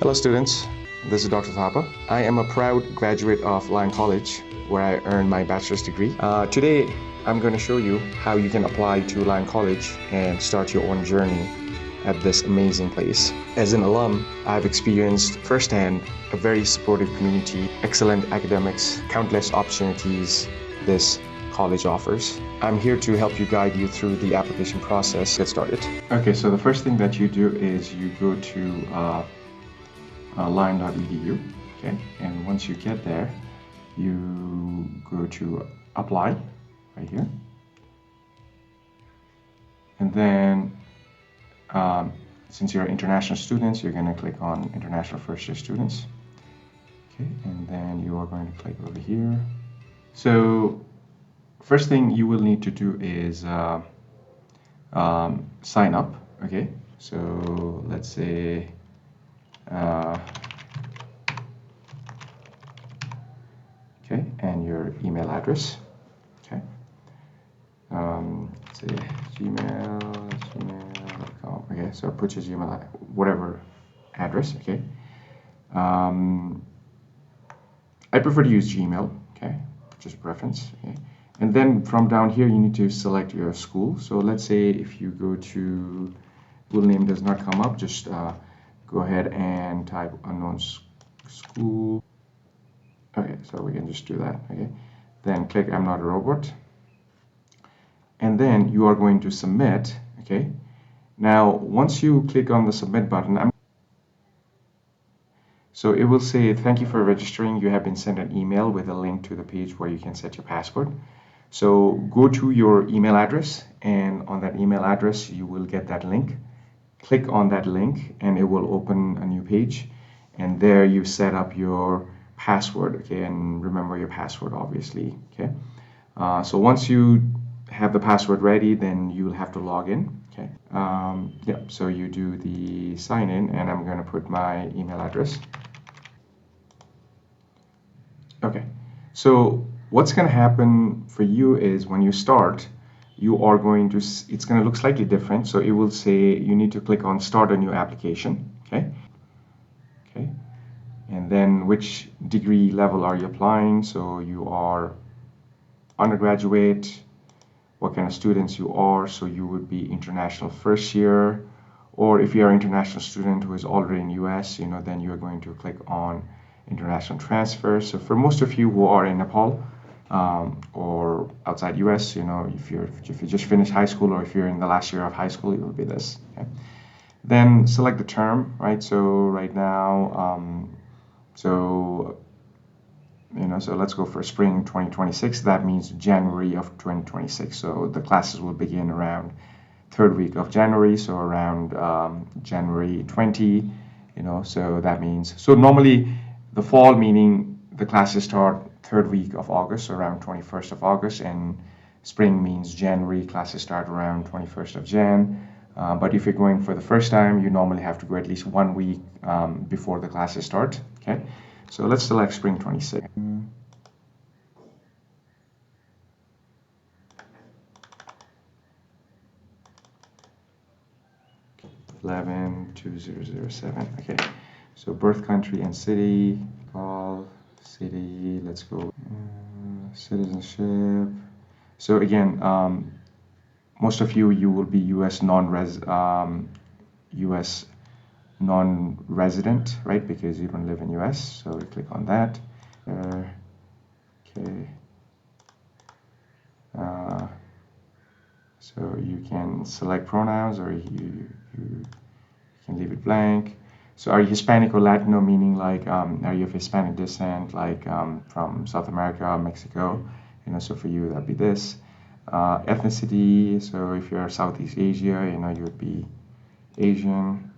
Hello students, this is Dr. Thapa. I am a proud graduate of Lyon College where I earned my bachelor's degree. Today I'm going to show you how you can apply to Lyon College and start your own journey at this amazing place. As an alum, I've experienced firsthand a very supportive community, excellent academics, countless opportunities this college offers. I'm here to help you guide you through the application process. Get started. Okay, so the first thing that you do is you go to lyon.edu, okay, and once you get there, you go to apply right here, and then since you're international students, you're going to click on international first year students, okay, and then you are going to click over here. So first thing you will need to do is sign up, okay, so let's say okay, and your email address, okay, let's say gmail.com, okay, so put your Gmail, whatever address, okay. I prefer to use Gmail, okay, just preference, okay. And then from down here, you need to select your school. So let's say if you go to, school name does not come up, just go ahead and type unknown school. Okay, so we can just do that, okay. Then click I'm not a robot. And then you are going to submit, okay. Now, once you click on the submit button, so it will say, thank you for registering. You have been sent an email with a link to the page where you can set your password. So go to your email address, and on that email address, you will get that link. Click on that link and it will open a new page, and there you set up your password, okay, and remember your password obviously, okay. So once you have the password ready, then you'll have to log in, okay. Yeah, so you do the sign in, and I'm going to put my email address. Okay, so what's going to happen for you is when you start, you are going to, it's going to look slightly different. So it will say you need to click on start a new application, okay? Okay, and then which degree level are you applying? So you are undergraduate, what kind of students you are. So you would be international first year, or if you are an international student who is already in US, then you're going to click on international transfer. So for most of you who are in Nepal or outside US, if you just finished high school, or if you're in the last year of high school, it will be this, okay? Then select the term, right? So right now, so let's go for spring 2026. That means January of 2026. So the classes will begin around third week of January, so around January 20, so that means, so normally the fall, meaning the classes start third week of August, so around 21st of August, and spring means January, classes start around 21st of Jan. But if you're going for the first time, you normally have to go at least 1 week before the classes start, okay? So let's select spring 26. 112007. Okay, so birth country and city, call city, let's go citizenship. So again, most of you will be US non-resident, right, because you don't live in US. So we click on that. Okay, so you can select pronouns, or you can leave it blank. So are you Hispanic or Latino, meaning like are you of Hispanic descent, like from South America, Mexico, so for you that'd be this. Ethnicity, so if you're Southeast Asia, you would be Asian.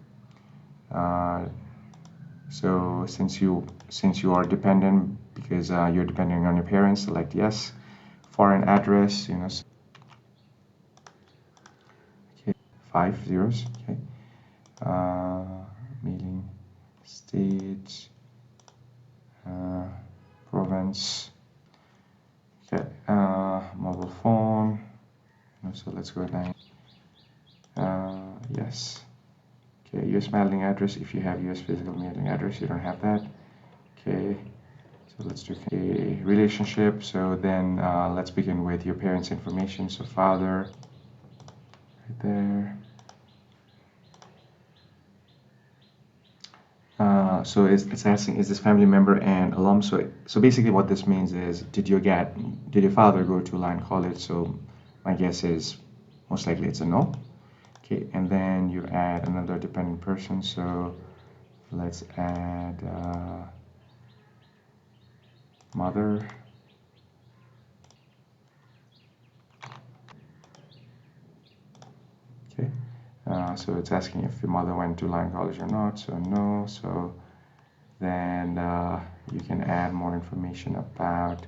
So since you are dependent, because you're depending on your parents, select yes. Foreign address, okay, 5 zeros, okay. Mailing state, province, okay. Mobile phone, so let's go down. Yes, Okay, US mailing address, if you have US physical mailing address, you don't have that. Okay, so let's do a relationship. So then let's begin with your parents' information. So father, right there. So it's asking, is this family member an alum? So basically what this means is, did your father go to Lyon College? So my guess is most likely it's a no. Okay, and then you add another dependent person. So let's add mother. Okay, so it's asking if your mother went to Lyon College or not. So no. So then you can add more information about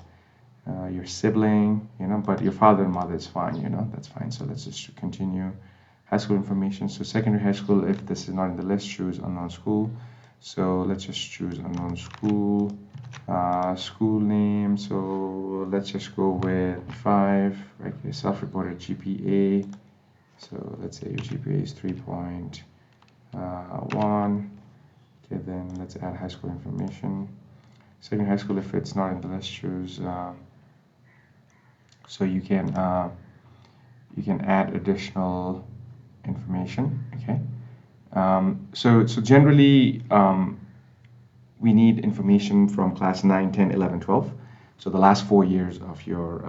your sibling, but your father and mother is fine, that's fine. So let's just continue. High school information. So secondary high school, if this is not in the list, choose unknown school. So let's just choose unknown school. School name, so let's just go with 5, right? Your self-reported GPA. So let's say your GPA is 3.1. Okay, then let's add high school information. Second high school, if it's not in the list, choose. So you can add additional information. Okay. So generally we need information from class 9, 10, 11, 12. So the last 4 years of your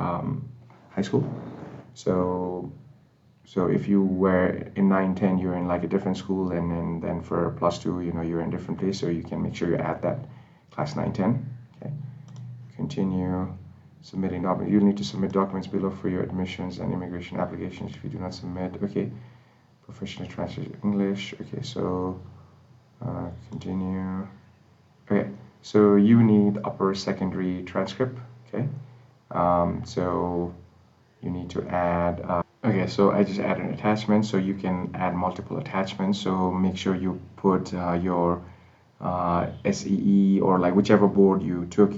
high school. So if you were in 9, 10, you're in like a different school, and then for +2, you're in a different place, so you can make sure you add that class 9, 10. Okay. Continue. Submitting documents. You'll need to submit documents below for your admissions and immigration applications. If you do not submit, okay. Professional translation English. Okay, so continue. Okay, so you need upper secondary transcript. Okay, so you need to add. Okay, so I just added an attachment, so you can add multiple attachments. So make sure you put your SEE or like whichever board you took.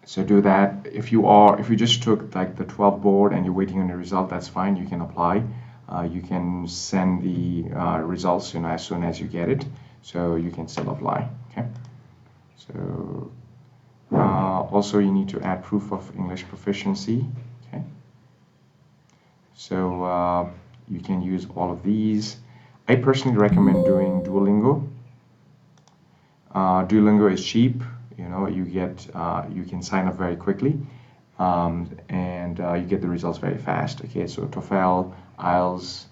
So do that. If you just took like the 12 board and you're waiting on the result, that's fine. You can apply. You can send the results, as soon as you get it. So you can still apply. Okay. So also you need to add proof of English proficiency. Okay. So you can use all of these. I personally recommend doing Duolingo. Duolingo is cheap. You can sign up very quickly, and you get the results very fast. Okay, so TOEFL, IELTS,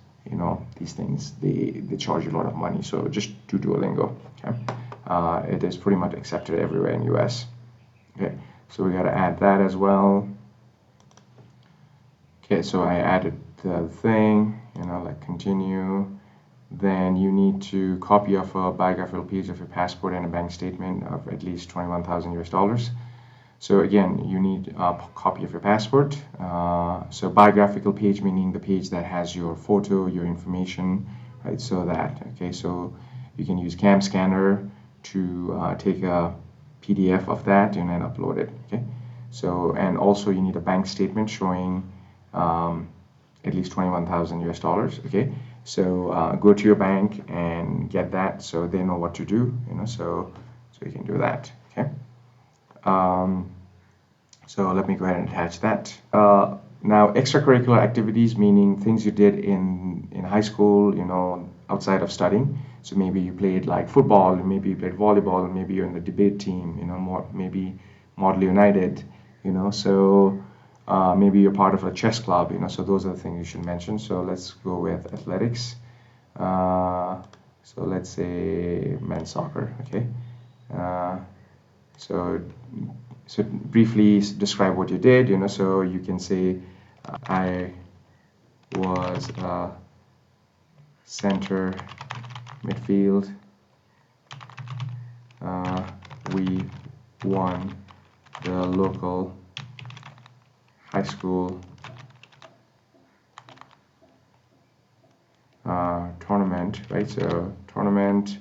these things, they charge you a lot of money. So just do Duolingo. Okay, it is pretty much accepted everywhere in US. Okay, so we got to add that as well. Okay, so I added the thing, like continue. Then you need to copy of a biographical page of your passport and a bank statement of at least 21,000 US dollars. So again, you need a copy of your passport. So biographical page meaning the page that has your photo, your information, right? So you can use cam scanner to take a PDF of that and then upload it. Okay. So, and also you need a bank statement showing at least 21,000 US dollars. Okay. So go to your bank and get that, so they know what to do. So you can do that. Okay. So let me go ahead and attach that. Now, extracurricular activities, meaning things you did in high school, outside of studying. So maybe you played like football, maybe you played volleyball, maybe you're in the debate team, maybe Model United, so maybe you're part of a chess club, so those are the things you should mention. So let's go with athletics. So let's say men's soccer, okay? So briefly describe what you did, so you can say, I was a center midfield. We won the local high school tournament, right? So tournament,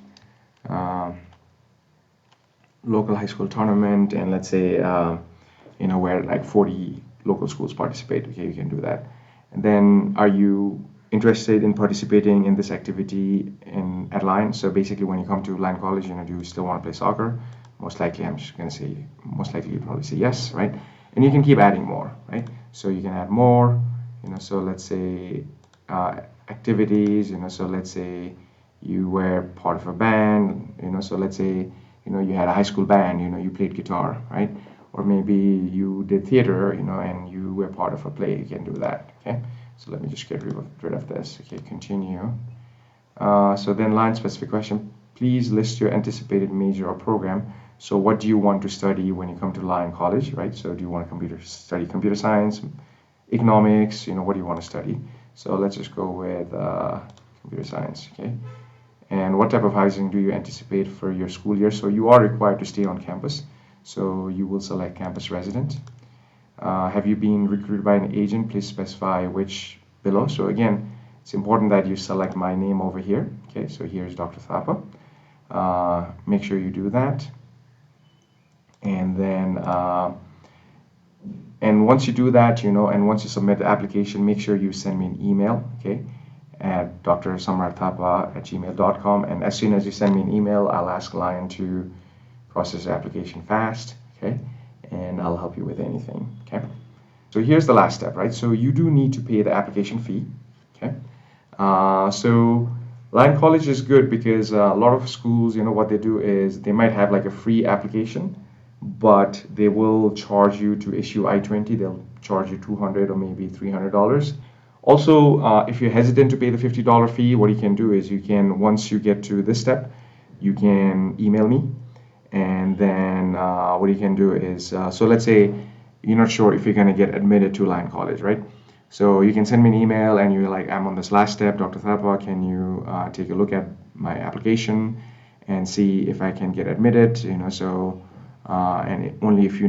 local high school tournament, and let's say where like 40 local schools participate. Okay, you can do that. And then are you interested in participating in this activity at Lyon? So basically, when you come to Lyon College, do you still want to play soccer? Most likely, I'm just going to say, most likely you probably say yes, right? And you can keep adding more, right? So you can add more, so let's say activities, so let's say you were part of a band, so let's say, you had a high school band, you played guitar, right? Or maybe you did theater, and you were part of a play, you can do that, okay? So let me just get rid of this, okay, continue. So then line specific question, please list your anticipated major or program. So what do you want to study when you come to Lyon College, right? So do you want to study computer science, economics, what do you want to study? So let's just go with computer science, okay? And what type of housing do you anticipate for your school year? So you are required to stay on campus. So you will select campus resident. Have you been recruited by an agent? Please specify which below. So again, it's important that you select my name over here. Okay, so here's Dr. Thapa. Make sure you do that. And then, and once you do that, and once you submit the application, make sure you send me an email, okay, at DrSamratThapa@gmail.com. And as soon as you send me an email, I'll ask Lyon to process the application fast, okay, and I'll help you with anything, okay. So here's the last step, right? So you do need to pay the application fee, okay. So Lyon College is good because a lot of schools, what they do is they might have like a free application, but they will charge you to issue I-20. They'll charge you $200 or maybe $300. Also, if you're hesitant to pay the $50 fee, what you can do is once you get to this step, you can email me, and then what you can do is, so let's say you're not sure if you're going to get admitted to Lyon College, right? So you can send me an email and you're like, I'm on this last step, Dr. Thapa, can you take a look at my application and see if I can get admitted, and only if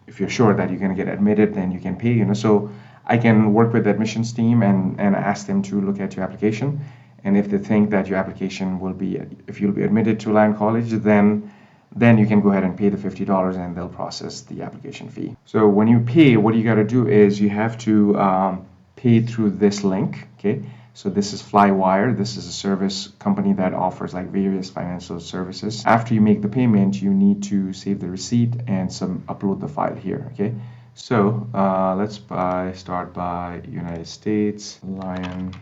if you're sure that you're going to get admitted, then you can pay, so I can work with the admissions team and ask them to look at your application. And if they think that your application if you'll be admitted to Lyon College, then you can go ahead and pay the $50 and they'll process the application fee. So when you pay, what you got to do is you have to pay through this link, okay? So this is Flywire. This is a service company that offers like various financial services. After you make the payment, you need to save the receipt and upload the file here, okay? So let's start by United States, Lyon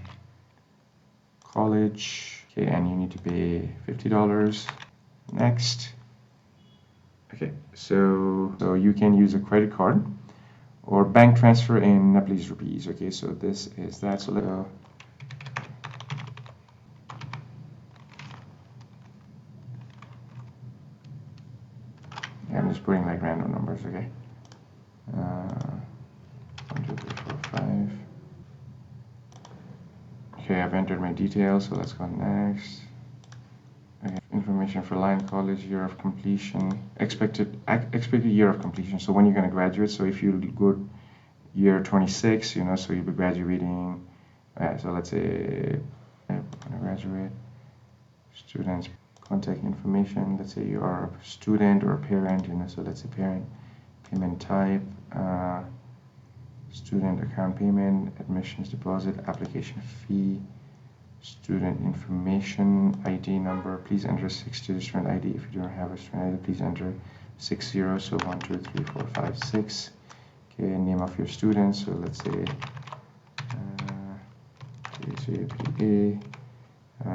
College, okay, and you need to pay $50. Next. Okay, so you can use a credit card or bank transfer in Nepalese rupees. Okay, so this is that. So I'm just putting like random numbers. Okay, 1, 2, 3, 4, 5. Okay, I've entered my details. So let's go next. Okay. Information for Lyon College, year of completion, expected year of completion. So when you're going to graduate. So if you go year 26, so you'll be graduating. So let's say graduate students contact information. Let's say you are a student or a parent. So let's say parent, payment type, student account payment, admissions deposit, application fee. Student information, ID number, please enter 6-digit student ID. If you don't have a student ID, please enter 60, so 1, 2, 3, 4, 5, 6. Okay, name of your student, so let's say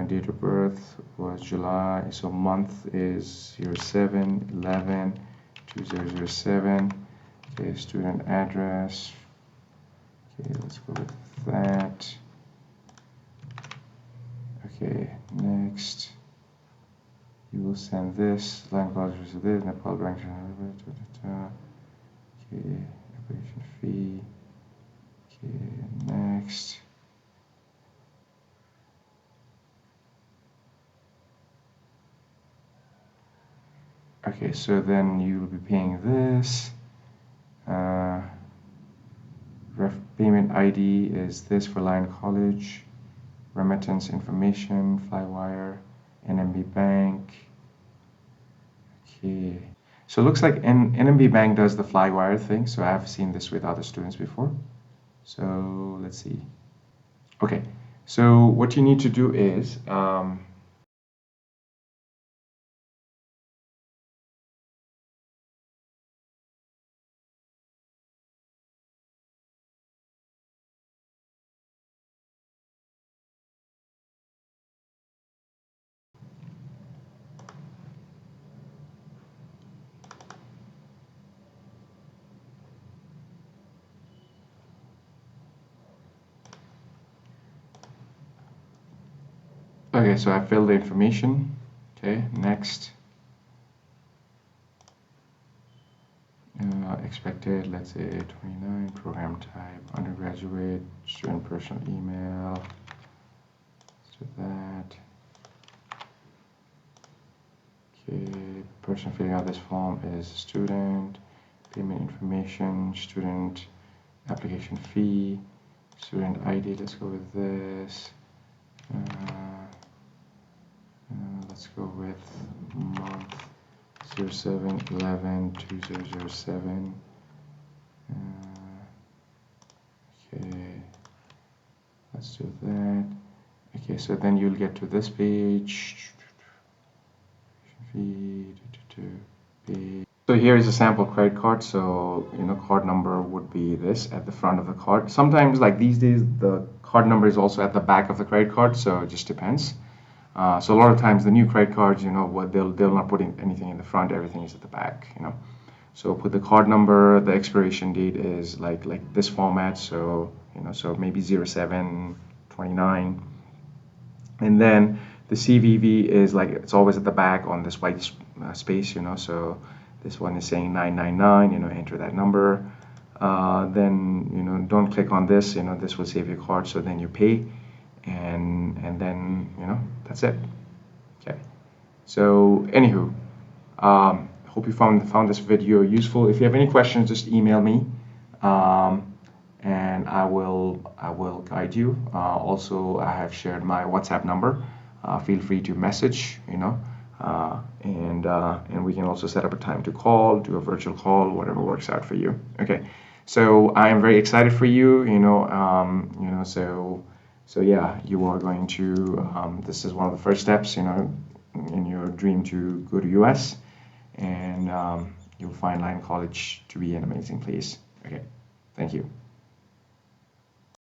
date of birth was July, so month is 07/11/2007. Okay, student address, okay, let's go with that. Okay, next, you will send this, Lyon College is this, Nepal rank, okay, application fee, okay, next. Okay, so then you will be paying this, payment ID is this for Lyon College, remittance information, Flywire, NMB Bank. Okay, so it looks like NMB Bank does the Flywire thing, so I've seen this with other students before. So let's see. Okay, so what you need to do is okay, so I filled the information. Okay, next. Expected, let's say 29, program type, undergraduate, student personal email. Let's do that. Okay, person filling out this form is student, payment information, student application fee, student ID, let's go with this. Let's go with month 07/11/2007. Okay, let's do that. Okay, so then you'll get to this page. So here is a sample credit card. So, card number would be this at the front of the card. Sometimes, like these days, the card number is also at the back of the credit card. So it just depends. So a lot of times the new credit cards, what they'll not put anything in the front. Everything is at the back. So put the card number. The expiration date is like this format. So so maybe 07/29, and then the CVV is like it's always at the back on this white space. So this one is saying 999. Enter that number. Then don't click on this. This will save your card. So then you pay, and then that's it. Okay. So anywho, hope you found this video useful. If you have any questions, just email me, and I will guide you. Also, I have shared my WhatsApp number. Feel free to message, and we can also set up a time to call, do a virtual call, whatever works out for you. Okay. So I am very excited for you. So yeah, you are going to. This is one of the first steps, in your dream to go to US, and you'll find Lyon College to be an amazing place. Okay, thank you.